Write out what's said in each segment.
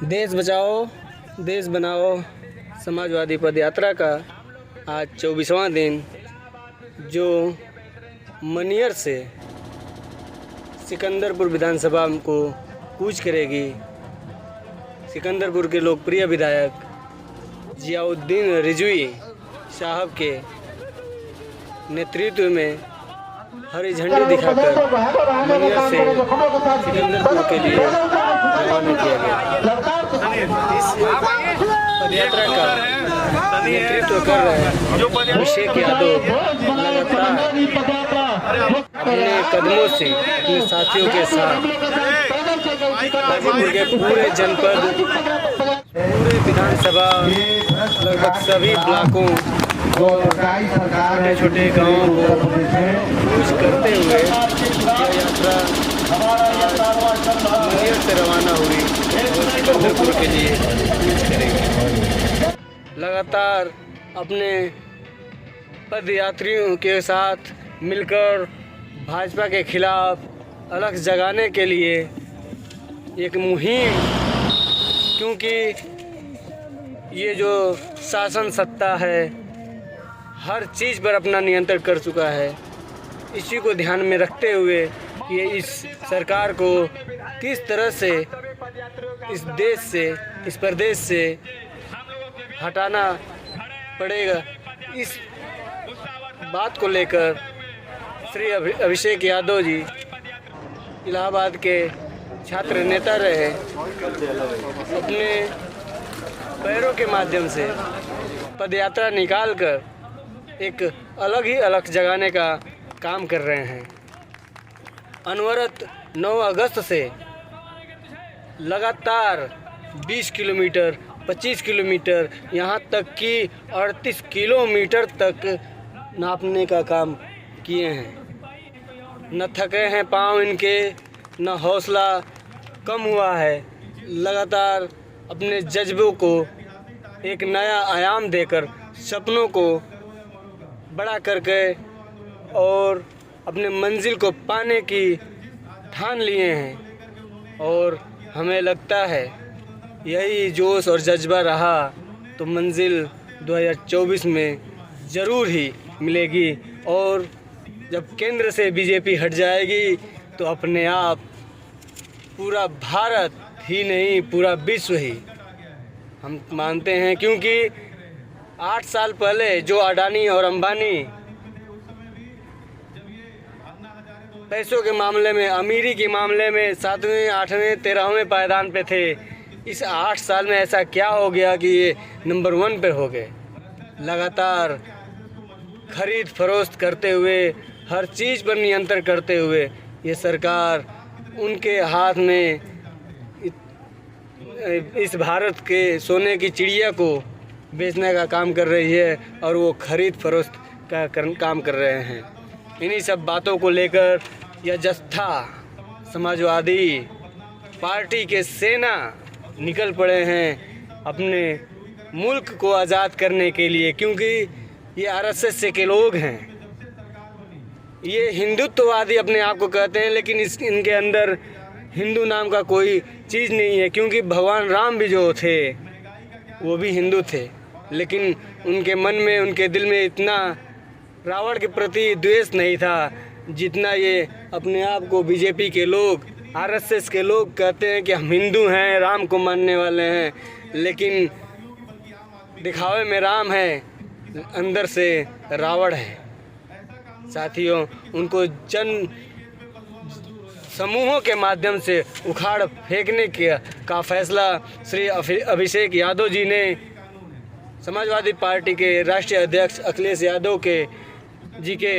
देश बचाओ देश बनाओ समाजवादी पद यात्रा का आज 24वां दिन, जो मनियर से सिकंदरपुर विधानसभा को कूच करेगी। सिकंदरपुर के लोकप्रिय विधायक जियाउद्दीन रिजवी साहब के नेतृत्व में हरी झंडी दिखाकर मनियर से सिकंदरपुर के लिए रवाना किया गया। इस पदयात्रा का नेतृत्व कर रहे अभिषेक यादव लगातार अपने कदमों से अपने साथियों के साथ गाजीपुर के पूरे जनपद, पूरे विधानसभा, लगभग सभी ब्लॉकों छोटे छोटे गाँवों को कूच करते हुए यह यात्रा मनियर से रवाना हुई और सिकंदरपुर के लिए कूच करेगी। लगातार अपने पदयात्रियों के साथ मिलकर भाजपा के खिलाफ अलग जगाने के लिए एक मुहिम, क्योंकि ये जो शासन सत्ता है हर चीज़ पर अपना नियंत्रण कर चुका है, इसी को ध्यान में रखते हुए ये इस सरकार को किस तरह से इस देश से, इस प्रदेश से हटाना पड़ेगा, इस बात को लेकर श्री अभिषेक यादव जी इलाहाबाद के छात्र नेता रहे, अपने पैरों के माध्यम से पदयात्रा निकालकर एक अलग जगाने का काम कर रहे हैं। अनवरत 9 अगस्त से लगातार 20 किलोमीटर, 25 किलोमीटर, यहाँ तक कि 38 किलोमीटर तक नापने का काम किए हैं। न थके हैं पाँव इनके, न हौसला कम हुआ है। लगातार अपने जज्बों को एक नया आयाम देकर, सपनों को बड़ा करके और अपने मंजिल को पाने की ठान लिए हैं। और हमें लगता है यही जोश और जज्बा रहा तो मंजिल 2024 में ज़रूर ही मिलेगी। और जब केंद्र से बीजेपी हट जाएगी तो अपने आप पूरा भारत ही नहीं, पूरा विश्व ही हम मानते हैं, क्योंकि 8 साल पहले जो अडानी और अंबानी पैसों के मामले में, अमीरी के मामले में 7वें, 8वें, 13वें पायदान पे थे, इस 8 साल में ऐसा क्या हो गया कि ये नंबर 1 पे हो गए। लगातार खरीद फरोख्त करते हुए, हर चीज़ पर नियंत्रण करते हुए ये सरकार उनके हाथ में इस भारत के सोने की चिड़िया को बेचने का काम कर रही है और वो खरीद फरोख्त का काम कर रहे हैं। इन्हीं सब बातों को लेकर यह जत्था समाजवादी पार्टी के सेना निकल पड़े हैं अपने मुल्क को आज़ाद करने के लिए, क्योंकि ये आरएसएस के लोग हैं। ये हिंदुत्ववादी अपने आप को कहते हैं, लेकिन इनके अंदर हिंदू नाम का कोई चीज़ नहीं है, क्योंकि भगवान राम भी जो थे वो भी हिंदू थे, लेकिन उनके मन में, उनके दिल में इतना रावण के प्रति द्वेष नहीं था जितना ये अपने आप को बीजेपी के लोग, आरएसएस के लोग कहते हैं कि हम हिंदू हैं, राम को मानने वाले हैं, लेकिन दिखावे में राम है, अंदर से रावण है। साथियों, उनको जन समूहों के माध्यम से उखाड़ फेंकने का फैसला श्री अभिषेक यादव जी ने समाजवादी पार्टी के राष्ट्रीय अध्यक्ष अखिलेश यादव जी के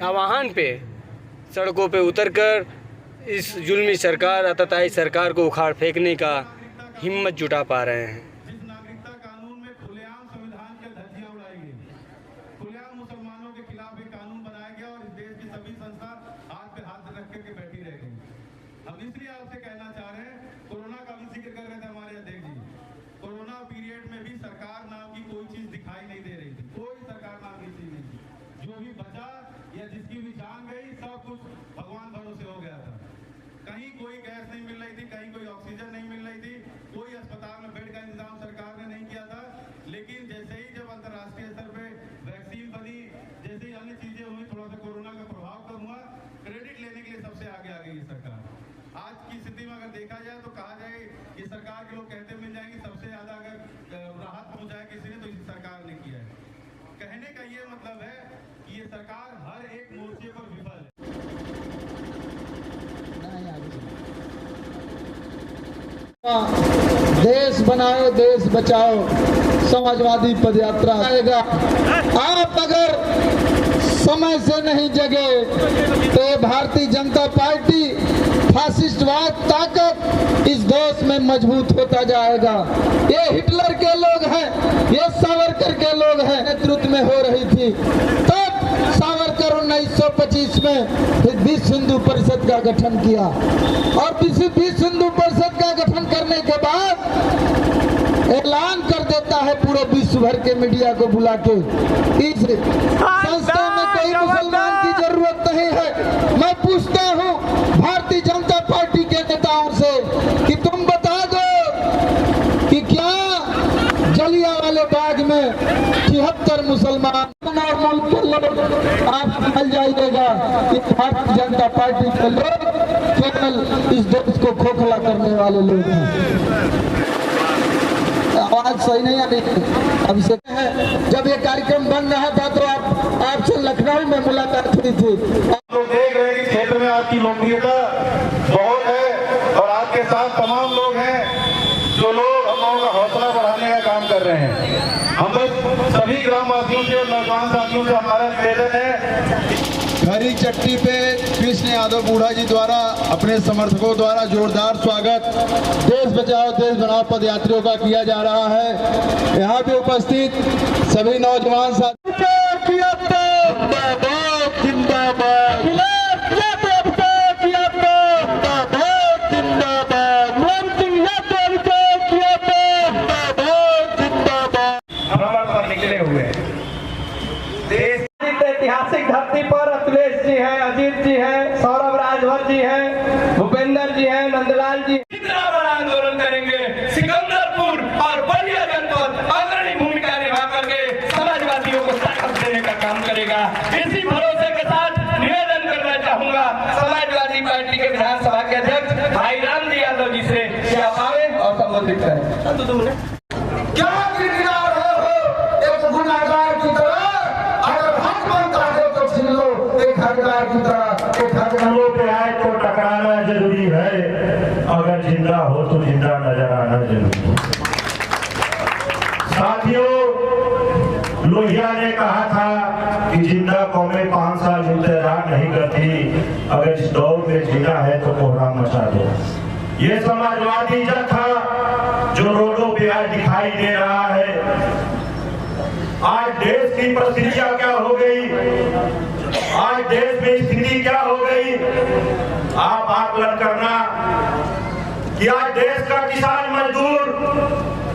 आह्वान पे सड़कों पे उतरकर इस जुल्मी सरकार, आतताई सरकार को उखाड़ फेंकने का हिम्मत जुटा पा रहे हैं। मुसलमानों के खिलाफ एक कानून बनाया गया और इस देश की सभी संस्था हाथ पे हाथ रख के बैठी रह गई। हम इसलिए आपसे कहना चाह रहे हैं, कोरोना का भी जिक्र कर रहे थे हमारे अध्यक्ष जी, कोरोना पीरियड में भी सरकार नाम की कोई चीज दिखाई नहीं दे रही थी, कोई सरकार नाम की चीज नहीं थी। जो भी बचा या जिसकी भी जान गई, सब कुछ भगवान भरोसे हो गया था। कहीं कोई गैस नहीं मिल रही थी, कहीं कोई ऑक्सीजन नहीं मिल रही थी, ये मतलब है कि ये सरकार हर एक मोर्चे पर विफल है। देश बनाओ देश बचाओ समाजवादी पदयात्रा आएगा। आप अगर समय से नहीं जगे तो भारतीय जनता पार्टी फासिस्टवाद ताकत इस देश में मजबूत होता जाएगा। ये हिटलर के लोग हैं, ये सावरकर के लोग हैं नेतृत्व में हो रही थी। तब सावरकर 1925 में फिर विश्व हिंदू परिषद का गठन किया और विश्व हिंदू परिषद का गठन करने के बाद ऐलान कर देता है पूरे विश्व भर के मीडिया को बुला के, इस संस्था में कोई मुसलमान की जरूरत नहीं है। मैं पूछता हूँ भारतीय जनता पार्टी के नेताओं से कि तुम बता दो कि क्या जलियांवाले बाग में 76 मुसलमान और मुल्क के लोग आप समझ जाइएगा कि भारतीय जनता पार्टी के लोग केवल इस देश को खोखला करने वाले लोग हैं। आवाज सही नहीं आ रही अभी से है। जब ये कार्यक्रम बन रहा था तो आपसे लखनऊ में मुलाकात हुई थी। आप लोग देख रहे हैं कि क्षेत्र में आपकी लोकप्रियता बहुत है और आपके साथ तमाम लोग हैं जो लोग हम लोगों का हौसला बढ़ाने का काम कर रहे हैं। हम लोग सभी ग्रामवासियों से और नौजवान साथियों से हमारा निवेदन है, खरी चट्टी पे कृष्ण यादव बूढ़ा जी द्वारा अपने समर्थकों द्वारा जोरदार स्वागत देश बचाओ देश बनाओ पदयात्रियों का किया जा रहा है। यहाँ पे उपस्थित सभी नौजवान साथी निकले हुए हैं। देश ऐतिहासिक धरती पर अखिलेश जी हैं, अजीत जी हैं, सौरभ राजभर जी हैं, भूपेंद्र जी हैं, नंदलाल जी। कितना बड़ा आंदोलन करेंगे, सिकंदरपुर और बलिया जनपद अग्रणी भूमिका निभा करके समाजवादियों को ताकत देने का काम करेगा। इसी भरोसे के साथ निवेदन करना चाहूंगा समाजवादी पार्टी के विधानसभा के अध्यक्ष भाई राम जी यादव जी से कि आप आवे और संबोधित करें। क्या किरदार हो एक गुनाहगार की तरह, अगर हक बनता है तो छीन लो एक हकदार की तरह। एक हकदारों पे आए तो टकराना जरूरी है, अगर जिंदा हो तो जिंदा नजर आना जरूरी है। साथियों, लोहिया ने कहा था कि जिंदा कौमें 5 साल इंतजार नहीं करती, अगर इस दौर में जीना है तो कोहराम मचा दो। ये समाजवादी जत्था जो रोडों पे आज दिखाई दे रहा है, आज देश की परिस्थितियां क्या हो गई, आज देश में स्थिति क्या हो गई, आप आकलन करना कि आज देश का किसान मजदूर,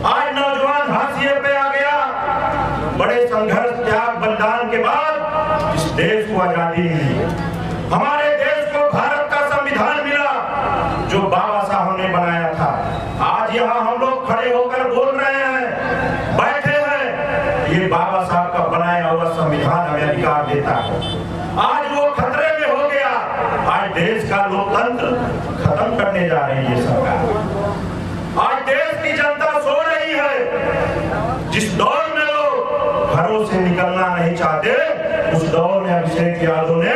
आज नौजवान हाशिए पे आ गया। बड़े संघर्ष त्याग बलिदान के बाद इस देश को आजादी मिली, हमारे देश को भारत का संविधान मिला जो बाबा साहब ने बनाया था। आज यहाँ हम लोग खड़े होकर बोल रहे हैं, बैठे हैं, ये बाबा साहब का बनाया हुआ संविधान हमें अधिकार देता है। आज वो खतरे में हो गया, आज देश का लोकतंत्र खत्म करने जा रही है सरकार। आज देश की जनता सो रही है। जिस दौर में लोग घरों से निकलना नहीं चाहते, उस दौर में अभिषेक यादव ने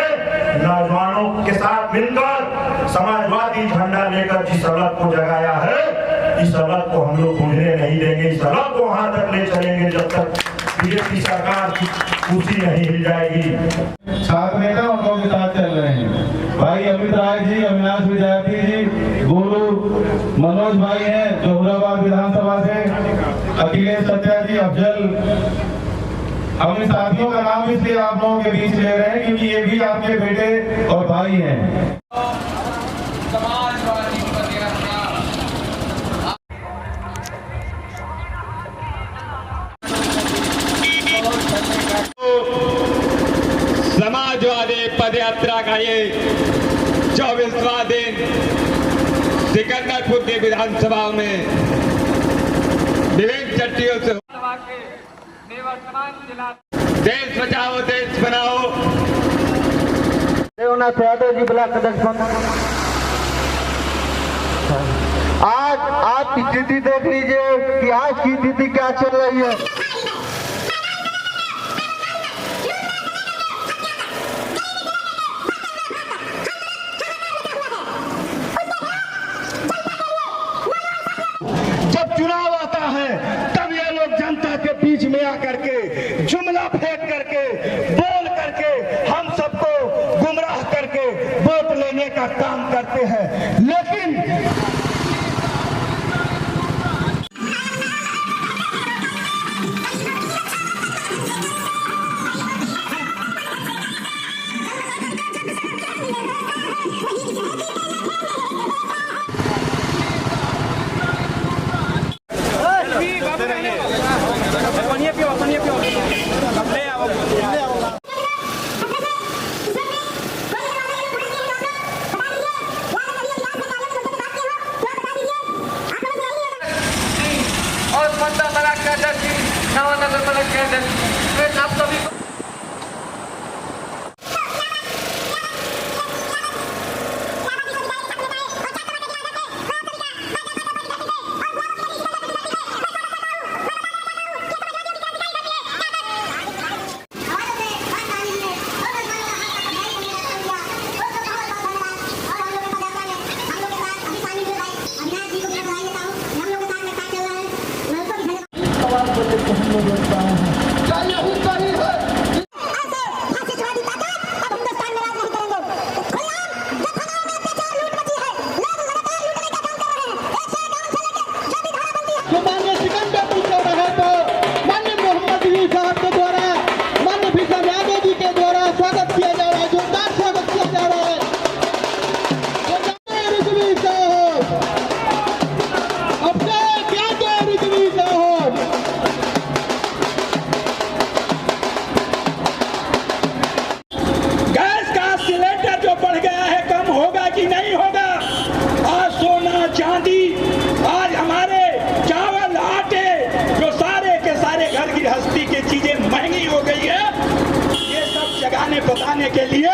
नौजवानों के साथ मिलकर समाजवादी झंडा लेकर जिस सड़क को जगाया है, इस सड़क को हम लोग भूलने नहीं देंगे। इस सड़क को वहां तक ले चलेंगे जब तक बीजेपी सरकार की कुर्सी नहीं हिल जाएगी। छात्र नेता हम लोग के साथ चल रहे हैं। भाई अमित राय जी, अविनाश विद्यार्थी जी, गुरु मनोज भाई हैं जोहराबाद विधानसभा से, अखिलेश सत्या जी, अफजल। हम इन साथियों का नाम इसलिए आप लोगों के बीच ले रहे हैं क्योंकि ये भी आपके बेटे और भाई हैं। समाजवादी पदयात्रा का ये 24वां दिन सिकंदरपुर की विधानसभा में विभिन्न चट्टियों से देश बचाओ देश बनाओ। देवनाथ यादव जी ब्लॉक अध्यक्ष। आज आपकी स्थिति देख लीजिए कि आज की स्थिति क्या चल रही है। जब चुनाव आता है तब ये लोग जनता के बीच में आकर के जुमला फेंक करके बोल करके हम सबको गुमराह करके वोट लेने का काम करते हैं। लेकिन बताने के लिए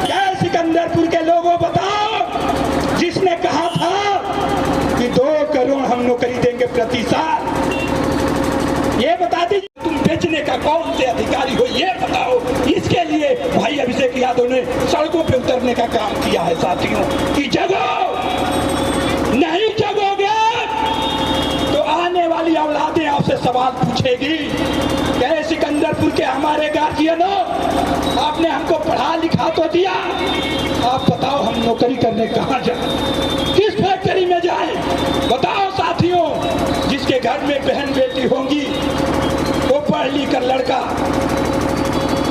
क्या सिकंदरपुर के लोगों बताओ, जिसने कहा था कि 2 करोड़ हम नौकरी देंगे प्रति साल, ये बता दीजिए तुम बेचने का कौन से अधिकारी हो, ये बताओ। इसके लिए भाई अभिषेक यादव ने सड़कों पे उतरने का काम किया है साथियों कि जगो, नहीं जगोगे तो आने वाली औलादें आपसे सवाल पूछेगी। क्या सिकंदरपुर के हमारे गार्जियनों, आपने हमको पढ़ा लिखा तो दिया, आप बताओ हम नौकरी करने कहाँ जाए, किस फैक्ट्री में जाए? बताओ साथियों, जिसके घर में बहन बेटी होंगी वो पढ़ लिख कर लड़का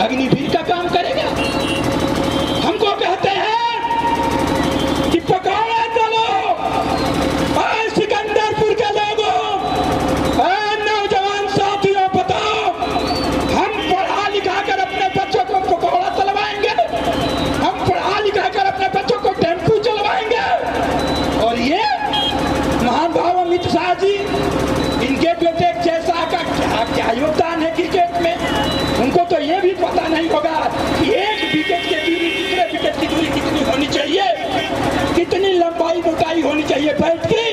अग्निवीर का काम करेगा। हमको कहते हैं कि पकौड़ा चलो, सिकंदरपुर के लोगों, नौजवान साथियों बताओ, हम पढ़ा लिखा कर अपने बच्चों को पकौड़ा चलवाएंगे, हम पढ़ा लिखा कर अपने बच्चों को टेम्पू चलवाएंगे। और ये महान भाव अमित शाह जी, इनके बेटे जैसा का क्या योगदान है क्रिकेट में, उनको तो ये भी पता नहीं होगा कि एक विकेट के दूरी दूसरे विकेट की दूरी कितनी होनी चाहिए, कितनी लंबाई मोटाई होनी चाहिए बैट की,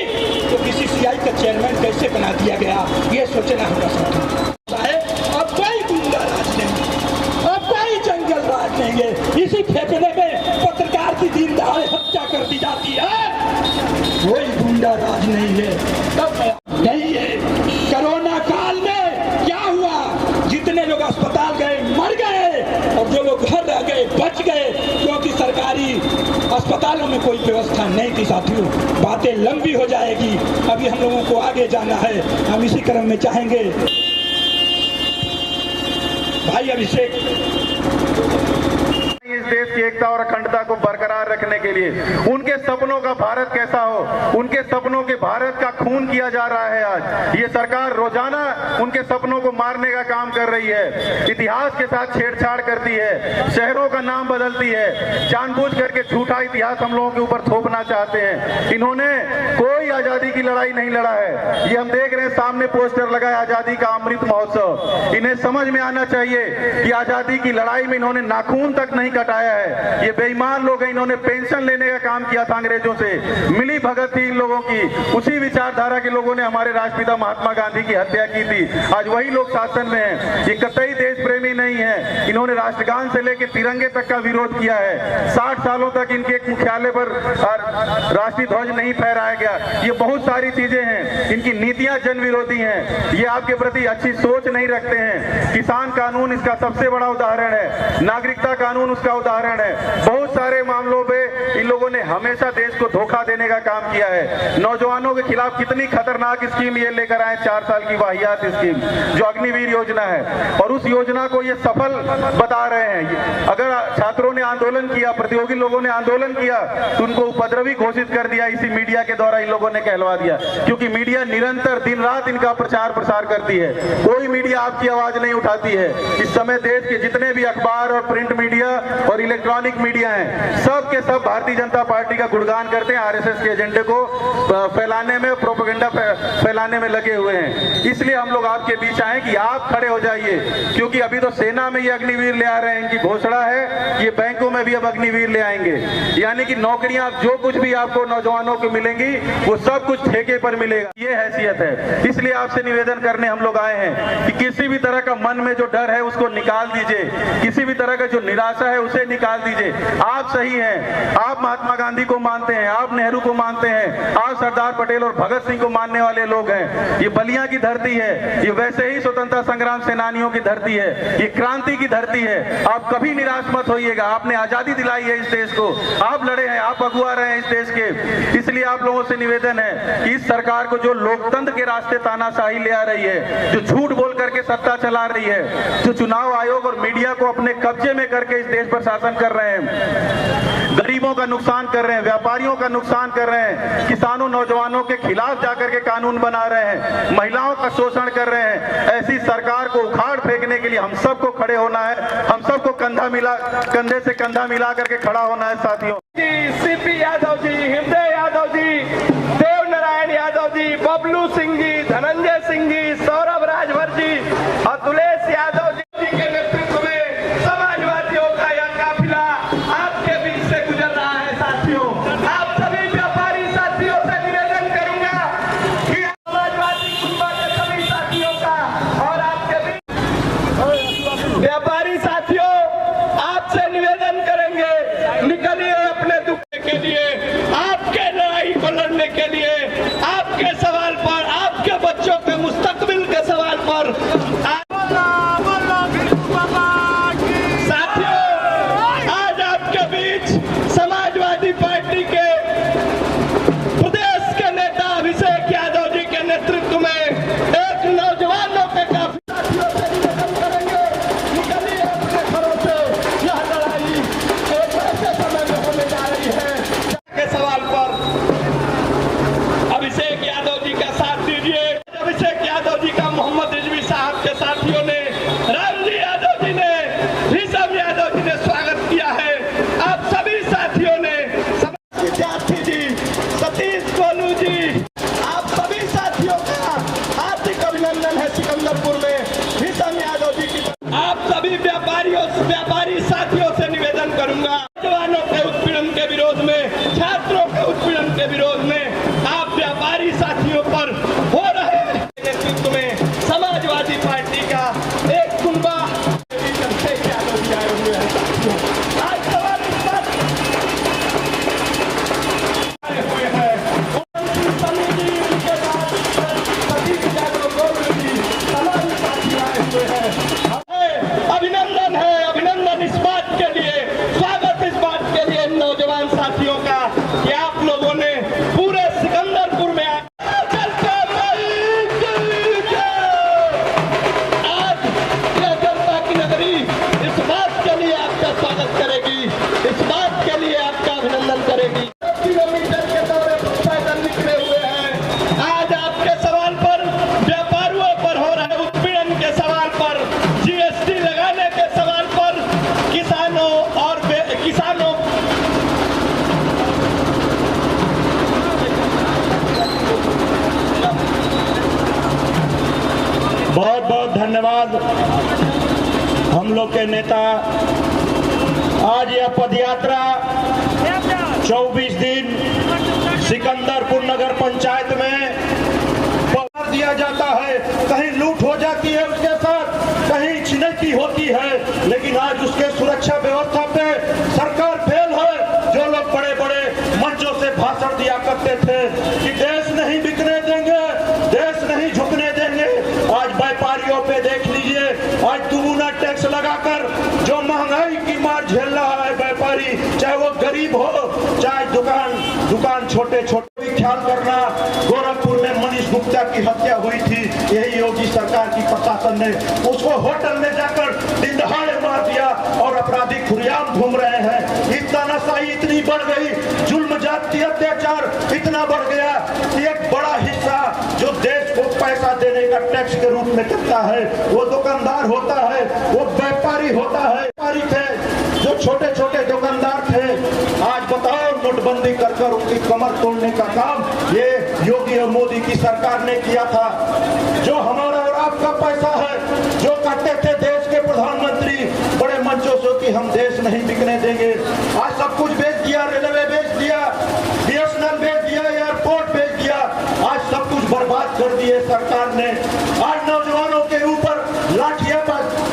तो बीसीसीआई का चेयरमैन कैसे बना दिया गया, ये सोचना होगा साथियों। अब कोई गुंडा राज नहीं, अब कोई जंगल राज नहीं है। इसी फेफड़े में पत्रकार की दिन दहाड़े हत्या कर दी जाती है, कोई गुंडा राज नहीं है, तब नहीं है। कोरोना काल में क्या हुआ, जितने लोग अस्पताल गए मर गए और जो लोग घर रह गए बच गए, क्योंकि सरकारी अस्पतालों में कोई व्यवस्था नहीं थी साथियों। बातें लंबी हो जाएगी, अभी हम लोगों को आगे जाना है, हम इसी क्रम में चाहेंगे भाई अभिषेक इस देश की एकता और अखंडता को बरकरार रखने के लिए, उनके सपनों का भारत कैसा हो, उनके सपनों के भारत का खून किया जा रहा है। आज ये सरकार रोजाना उनके सपनों को मारने का काम कर रही है, इतिहास के साथ छेड़छाड़ करती है, शहरों का नाम बदलती है, जानबूझ करके झूठा इतिहास हम लोगों के ऊपर थोपना चाहते हैं। इन्होंने कोई आजादी की लड़ाई नहीं लड़ा है, ये हम देख रहे हैं सामने पोस्टर लगा है आजादी का अमृत महोत्सव। इन्हें समझ में आना चाहिए कि आजादी की लड़ाई में इन्होंने नाखून तक नहीं कटाया है। ये बेईमान लोग हैं, इन्होंने पेंशन लेने का काम किया था अंग्रेजों से, मिली भगत थी इन लोगों की, उसी विचारधारा के लोगों ने हमारे राष्ट्रपिता महात्मा गांधी की हत्या की थी। आज वही लोग शासन में हैं। ये कतई देश प्रेमी ही नहीं है। इन्होंने राष्ट्रगान से लेकर तिरंगे तक का विरोध किया है। 60 सालों तक इनके एक मुख्यालय पर राष्ट्रीय ध्वज नहीं फहराया गया। ये बहुत सारी चीजें हैं। इनकी नीतियां जन विरोधी हैं। ये आपके प्रति अच्छी सोच नहीं रखते हैं। किसान कानून इसका सबसे बड़ा उदाहरण है। नागरिकता कानून उसका उदाहरण है। बहुत सारे मामलों पे इन लोगों ने हमेशा देश को धोखा देने का काम किया है। नौजवानों के खिलाफ कितनी खतरनाक स्कीम ये लेकर आए, 4 साल की वाहियात स्कीम जो अग्निवीर योजना है, और उस योजना को ये सफल बता रहे हैं। अगर छात्रों ने आंदोलन किया, प्रतियोगी लोगों ने आंदोलन किया, तो उनको उपद्रवी घोषित कर दिया। इसी मीडिया के द्वारा इन लोगों ने कहलवा दिया, क्योंकि मीडिया निरंतर दिन रात इनका प्रचार प्रसार करती है। कोई मीडिया आपकी आवाज नहीं उठाती है। इस समय देश के जितने भी अखबार और प्रिंट मीडिया और इलेक्ट्रॉनिक मीडिया हैं, सब के सब भारतीय जनता पार्टी का गुणगान करते हैं, आरएसएस के एजेंडे को फैलाने में, प्रोपेगेंडा फैलाने में लगे हुए हैं। इसलिए हम लोग आपके बीच आए कि आप खड़े हो जाइए, क्योंकि अभी तो सेना में ये अग्निवीर ले आ रहे हैं। इनकी घोषणा है कि ये बैंकों में भी अब अग्निवीर ले आएंगे, यानी कि नौकरियां जो कुछ भी आपको नौजवानों को मिलेंगी वो सब कुछ ठेके पर मिलेगा। ये हैसियत है। इसलिए आपसे निवेदन करने हम लोग आए हैं कि किसी भी तरह का मन में जो डर है उसको निकाल दीजिए, किसी भी तरह का जो निराशा है उसे निकाल दीजिए। आप सही हैं, आप महात्मा गांधी को मानते हैं, आप नेहरू को मानते हैं, आप सरदार पटेल और भगत सिंह को मानने वाले लोग हैं। ये बलिया की धरती है, ये वैसे ही स्वतंत्रता संग्राम सेनानियों की धरती है, ये क्रांति की धरती है। आप कभी निराश मत होइएगा। आपने आजादी दिलाई है इस देश को, आप लड़े हैं, आप अगुआ रहे हैं इस देश के। इसलिए आप लोगों से निवेदन है कि इस सरकार को जो लोकतंत्र के रास्ते तानाशाही ले आ रही है, जो झूठ बोल करके सत्ता चला रही है, जो चुनाव आयोग और मीडिया को अपने कब्जे में करके इस देश पर शासन कर रहे हैं, गरीबों का नुकसान कर रहे हैं, व्यापारियों का नुकसान कर रहे हैं, किसानों नौजवानों के खिलाफ जाकर के कानून बना रहे हैं, महिलाओं का शोषण कर रहे हैं, ऐसी सरकार को उखाड़ फेंकने के लिए हम सबको खड़े होना है। हम सबको कंधे से कंधा मिला करके खड़ा होना है साथियों। सीपी यादव जी, हृदय यादव जी, देव नारायण यादव जी, बबलू सिंह जी, धनंजय सिंह जी, सौरभ राजभर जी, अतुलेश यादव जी के नेतृत्व में समाजवादियों का यह काफिला आपके बीच से गुजर रहा है। साथियों, आप सभी व्यापारी साथियों से निवेदन करूंगा कि समाजवादी कुटुंब के सभी साथियों का और आपके बीच व्यापारी साथियों आपसे निवेदन करेंगे, निकलिए अपने दुख के लिए, आपके लड़ाई को लड़ने के लिए, आपके सवाल पर, आपके बच्चों के मुस्तकबिल के सवाल पर। साथियों, आज आपके बीच समाजवादी पार्टी के प्रदेश के नेता अभिषेक यादव जी के नेतृत्व में एक नौजवानों के काफी साथियों से निवेदन करेंगे, निकलिए अपने घरों से। यह लड़ाई एक ऐसे समय में होने जा रही है के सवाल पर अभिषेक यादव जी का साथ दीजिए। अभिषेक यादव जी का मोहम्मद रिजवी साहब के साथियों ने, रामजी यादव जी ने, ऋषभ यादव जी ने स्वागत किया है। आप सभी साथियों ने, विद्यार्थी जी, सतीश गोलू जी, आप सभी साथियों का हार्दिक अभिनंदन है। सिकंदरपुर में ऋषभ यादव जी की, आप सभी व्यापारी साथियों से निवेदन करूंगा, नौजवानों के उत्पीड़न के विरोध में, छात्रों के उत्पीड़न के विरोध में, आप व्यापारी साथियों पर हो रहे नेतृत्व में समाजवादी पार्टी का एक कुनबा आज सवाल इस बात आए हुए हैं। उनके साथ सतीश यादव, गौरव जी, तमाम साथी आए हुए हैं। अभिनंदन है, अभिनंदन इस बात के लिए, स्वागत इस बात के लिए नौजवान साथियों का कि आप लोगों ने पूरे सिकंदरपुर में आज यह जनता की नगरी इस बात के लिए आपका स्वागत करेगी, इस बात के लिए आपका अभिनंदन करेगी। किलोमीटर के दौरे पर पैदल निकले हुए हैं। आज आपके सवाल पर, व्यापारियों पर हो रहे उत्पीड़न के सवाल पर, जीएसटी लगाने के सवाल पर, किसानों और किसानों बहुत बहुत धन्यवाद। हम लोग के नेता आज यह पदयात्रा 24 दिन सिकंदरपुर नगर पंचायत में दिया जाता है, कहीं लूट हो जाती है, उसके साथ कहीं छिनैती होती है, व्यापारियों पे देख लीजिए, आज दुगुना टैक्स लगाकर जो महंगाई की मार झेल रहा है व्यापारी, चाहे वो गरीब हो चाहे दुकान छोटे छोटे। ख्याल करना, गोरखपुर में मनीष गुप्ता की हत्या हुई थी, यही योगी सरकार की प्रशासन ने उसको होटल में जाकर दिन दहाड़े मार दिया और अपराधी खुलेआम घूम रहे हैं। इतना नशाई इतनी बढ़ गई, जुल्म जाति अत्याचार इतना बढ़ गया, एक बड़ा हिस्सा जो देश को पैसा देने का टैक्स के रूप में करता है वो दुकानदार होता है, वो व्यापारी होता है। व्यापारी थे जो छोटे छोटे दुकानदार थे, आज बताओ नोटबंदी कर उनकी कमर तोड़ने का काम ये योगी और मोदी की सरकार ने किया था। जो हमारा और आपका पैसा है, जो कहते थे देश के प्रधानमंत्री बड़े मंचों से कि हम देश नहीं बिकने देंगे, आज सब कुछ बेच दिया, रेलवे बेच दिया, बीएसएनएल बेच दिया, एयरपोर्ट बेच दिया, आज सब कुछ बर्बाद कर दिए सरकार ने। आज नौजवानों के ऊपर लाठियां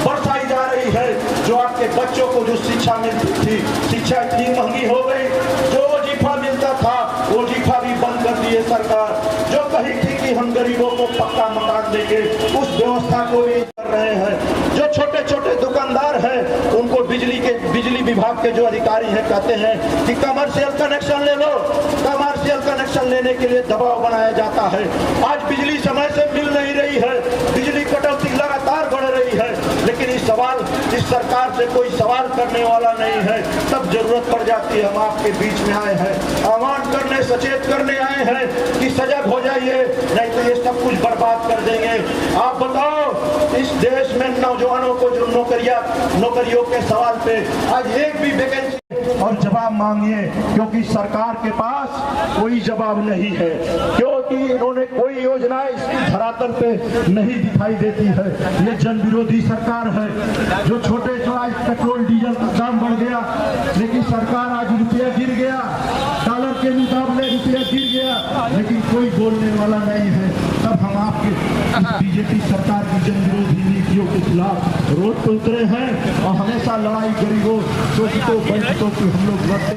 बरसाई जा रही है। जो आपके बच्चों को जो शिक्षा मिलती थी, शिक्षा इतनी महंगी हो गई, जो वजीफा मिलता था वजीफा भी बंद कर दिए सरकार। जो कही थी कि हम गरीबों को पक्का मकान देंगे, उस व्यवस्था को भी कर रहे हैं। जो छोटे छोटे दुकानदार हैं उनको बिजली विभाग के जो अधिकारी हैं कहते हैं कि कमर्शियल कनेक्शन ले लो, कमर्शियल कनेक्शन लेने के लिए दबाव बनाया जाता है। आज बिजली समय से मिल नहीं रही है, बिजली कटौती लगातार बढ़ रही है, लेकिन इस सरकार से कोई सवाल करने वाला नहीं है। तब जरूरत पड़ जाती है, हम आपके बीच में आए हैं, आह्वान करने सचेत करने आए हैं कि सजग हो जाइए, नहीं तो ये सब कुछ बर्बाद कर देंगे। आप बताओ इस देश में नौजवानों को जो नौकरियों के सवाल पे आज एक भी वैकेंसी और जवाब मांगिए, क्योंकि सरकार के पास कोई जवाब नहीं है, क्योंकि इन्होंने कोई योजना इसकी धरातल पे नहीं दिखाई देती है। ये जन विरोधी सरकार है। जो छोटे आज पेट्रोल डीजल का दाम बढ़ गया, लेकिन सरकार आज रुपया गिर गया, डॉलर के मुकाबले रुपया गिर गया, लेकिन कोई बोलने वाला नहीं है। तब हम आपके बीजेपी सरकार की जन विरोधी नीतियों के खिलाफ रोड पर उतरे हैं और हमेशा लड़ाई गरीबों शोषितों वंचितों की हम लोग लड़ते